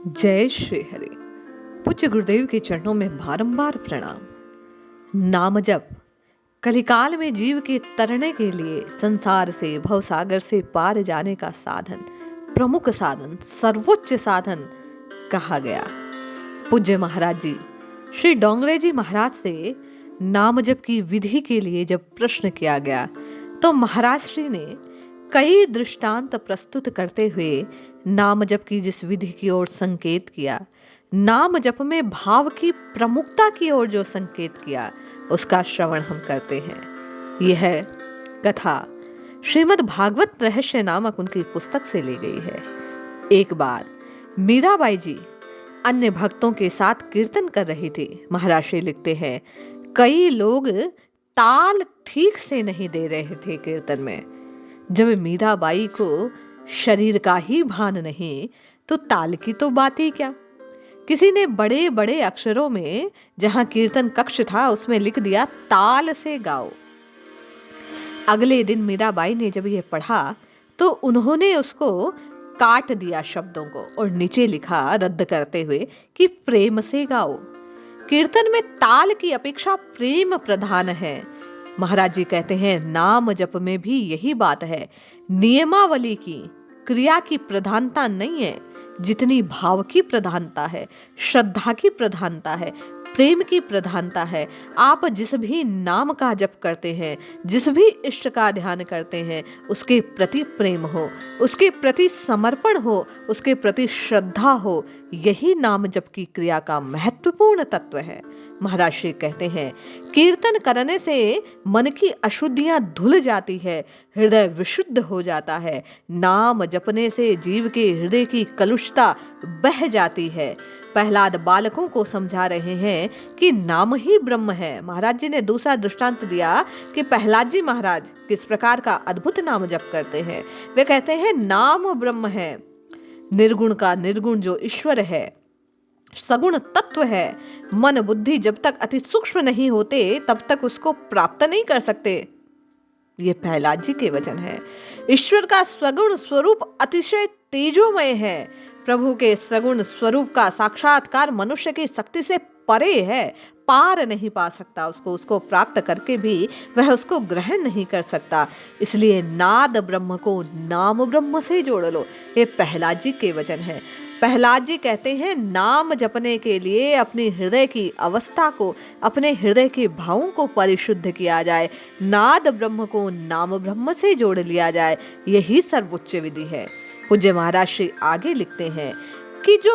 जय श्री हरि। पूज्य गुरुदेव के चरणों में बारंबार प्रणाम। नाम जप कलिकाल में जीव के तरने के लिए संसार से भवसागर से पार जाने का साधन, प्रमुख साधन, सर्वोच्च साधन कहा गया। पूज्य महाराज जी श्री डोंगरे जी महाराज से नाम जप की विधि के लिए जब प्रश्न किया गया तो महाराज श्री ने कई दृष्टांत प्रस्तुत करते हुए नाम जप की जिस विधि की ओर संकेत किया, नाम जप में भाव की प्रमुखता की ओर जो संकेत किया, उसका श्रवण हम करते हैं। यह कथा श्रीमद् भागवत रहस्य नामक उनकी पुस्तक से ली गई है। एक बार मीराबाई जी अन्य भक्तों के साथ कीर्तन कर रही थी। महाराज श्री लिखते हैं, कई लोग ताल ठीक से नहीं दे रहे थे कीर्तन में। जब मीराबाई को शरीर का ही भान नहीं तो ताल की तो बात ही क्या। किसी ने बड़े बड़े अक्षरों में जहां कीर्तन कक्ष था उसमें लिख दिया, ताल से गाओ। अगले दिन मीराबाई ने जब यह पढ़ा तो उन्होंने उसको काट दिया शब्दों को और नीचे लिखा रद्द करते हुए कि प्रेम से गाओ। कीर्तन में ताल की अपेक्षा प्रेम प्रधान है। महाराज जी कहते हैं, नाम जप में भी यही बात है। नियमावली की, क्रिया की प्रधानता नहीं है जितनी भाव की प्रधानता है, श्रद्धा की प्रधानता है, प्रेम की प्रधानता है। आप जिस भी नाम का जप करते हैं, जिस भी इष्ट का ध्यान करते हैं, उसके प्रति प्रेम हो, उसके प्रति समर्पण हो, उसके प्रति श्रद्धा हो, यही नाम जप की क्रिया का महत्वपूर्ण तत्व है। महाराज श्री कहते हैं, कीर्तन करने से मन की अशुद्धियां धुल जाती है, हृदय विशुद्ध हो जाता है। नाम जपने से जीव के हृदय की कलुषता बह जाती है। प्रहलाद बालकों को समझा रहे हैं कि नाम ही ब्रह्म है। महाराज जी ने दूसरा दृष्टांत दिया कि प्रहलाद जी महाराज किस प्रकार का अद्भुत नाम जप करते हैं। वे कहते हैं, नाम ब्रह्म है, निर्गुण का निर्गुण जो ईश्वर है, सगुण तत्व है। मन बुद्धि जब तक अति सूक्ष्म नहीं होते तब तक उसको प्राप्त नहीं कर सकते। ये प्रहलाद जी के वचन है। ईश्वर का सगुण स्वरूप अतिशय तेजोमय है। प्रभु के सगुण स्वरूप का साक्षात्कार मनुष्य की शक्ति से परे है, पार नहीं पा सकता उसको प्राप्त करके भी वह उसको ग्रहण नहीं कर सकता। इसलिए नाद ब्रह्म को नाम ब्रह्म से जोड़ लो। ये प्रहलाद जी के वचन है। प्रहलाद जी कहते हैं, नाम जपने के लिए अपने हृदय की अवस्था को, अपने हृदय के भावों को परिशुद्ध किया जाए, नाद ब्रह्म को नाम ब्रह्म से जोड़ लिया जाए, यही सर्वोच्च विधि है। पूज्य महाराज श्री आगे लिखते हैं कि जो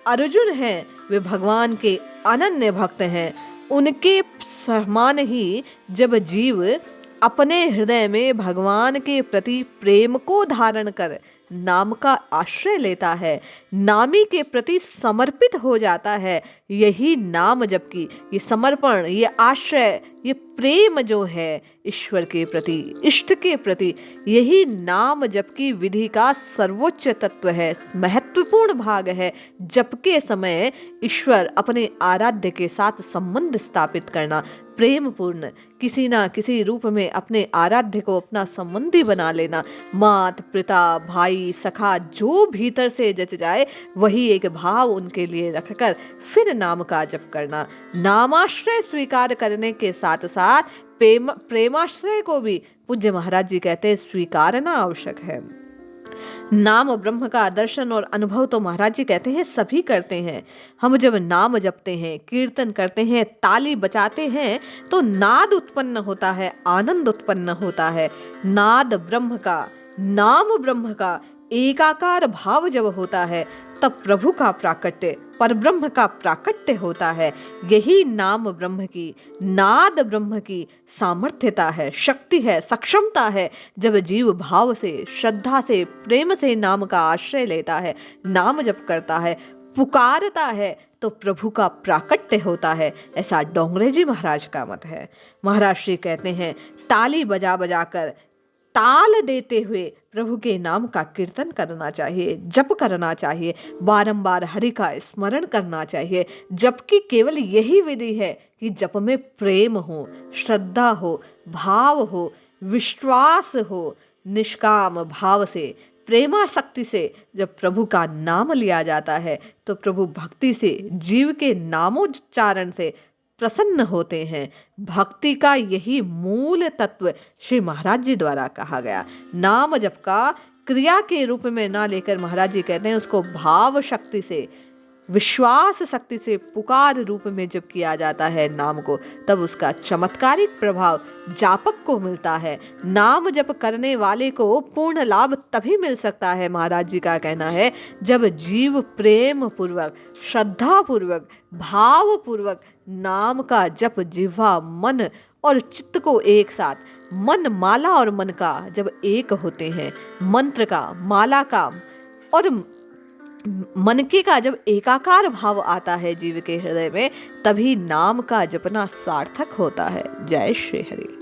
अर्जुन हैं वे भगवान के अनन्य भक्त हैं। उनके समान ही जब जीव अपने हृदय में भगवान के प्रति प्रेम को धारण कर नाम का आश्रय लेता है, नामी के प्रति समर्पित हो जाता है, यही नाम जप की ये समर्पण, ये आश्रय, ये प्रेम जो है ईश्वर के प्रति, इष्ट के प्रति, यही नाम जप की विधि का सर्वोच्च तत्व है, महत्वपूर्ण भाग है। जप के समय ईश्वर अपने आराध्य के साथ संबंध स्थापित करना, प्रेम पूर्ण किसी ना किसी रूप में अपने आराध्य को अपना संबंधी बना लेना, मात पिता भाई सखा जो भीतर से जच जाए वही एक भाव उनके लिए रखकर फिर नाम का जप करना। नामाश्रय स्वीकार करने के साथ साथ प्रेमाश्रय को भी पूज्य महाराज जी कहते हैं स्वीकारना आवश्यक है। नाम ब्रह्म का दर्शन और अनुभव तो महाराज जी कहते हैं सभी करते हैं। हम जब नाम जपते हैं, कीर्तन करते हैं, ताली बजाते हैं तो नाद उत्पन्न होता है, आनंद उत्पन्न होता है। नाद ब्रह्म का, नाम ब्रह्म का एकाकार भाव जब होता है तब प्रभु का प्राकट्य, परब्रह्म का प्राकट्य होता है। यही नाम ब्रह्म की, नाद ब्रह्म की सामर्थ्यता है, शक्ति है, सक्षमता है। जब जीव भाव से, श्रद्धा से, प्रेम से नाम का आश्रय लेता है, नाम जप करता है, पुकारता है तो प्रभु का प्राकट्य होता है। ऐसा डोंगरे जी महाराज का मत है। महाराज श्री कहते हैं, ताली बजा बजा कर, ताल देते हुए प्रभु के नाम का कीर्तन करना चाहिए, जप करना चाहिए, बारंबार हरि का स्मरण करना चाहिए। जप की केवल यही विधि है कि जप में प्रेम हो, श्रद्धा हो, भाव हो, विश्वास हो, निष्काम भाव से प्रेमाशक्ति से जब प्रभु का नाम लिया जाता है तो प्रभु भक्ति से, जीव के नामोच्चारण से प्रसन्न होते हैं। भक्ति का यही मूल तत्व श्री महाराज जी द्वारा कहा गया। नाम जप का क्रिया के रूप में ना लेकर महाराज जी कहते हैं उसको भाव शक्ति से, विश्वास शक्ति से, पुकार रूप में जब किया जाता है नाम को, तब उसका चमत्कारिक प्रभाव जापक को मिलता है। नाम जप करने वाले को पूर्ण लाभ तभी मिल सकता है, महाराज जी का कहना है, जब जीव प्रेम पूर्वक, श्रद्धा पूर्वक, भाव पूर्वक नाम का जप जिह्वा, मन और चित्त को एक साथ, मन, माला और मन का जब एक होते हैं, मंत्र का, माला का और मनके का जब एकाकार भाव आता है जीव के हृदय में, तभी नाम का जपना सार्थक होता है। जय श्री हरि।